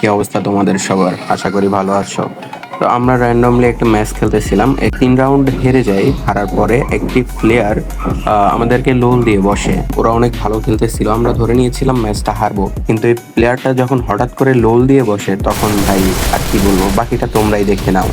কি অবস্থা তোমাদের সবার? আশা করি ভালো আছো। তো আমরা র্যান্ডমলি একটা ম্যাচ খেলতেছিলাম, 3 রাউন্ড হেরে যাই। হারার পরে একটি প্লেয়ার আমাদেরকে লোল দিয়ে বসে। ওরা অনেক ভালো খেলতেছিল, আমরা ধরে নিয়েছিলাম ম্যাচটা হারবো, কিন্তু এই প্লেয়ারটা যখন হঠাৎ করে লোল দিয়ে বসে তখন ভাই আর কি বলবো, বাকিটা তোমরাই দেখে নাও।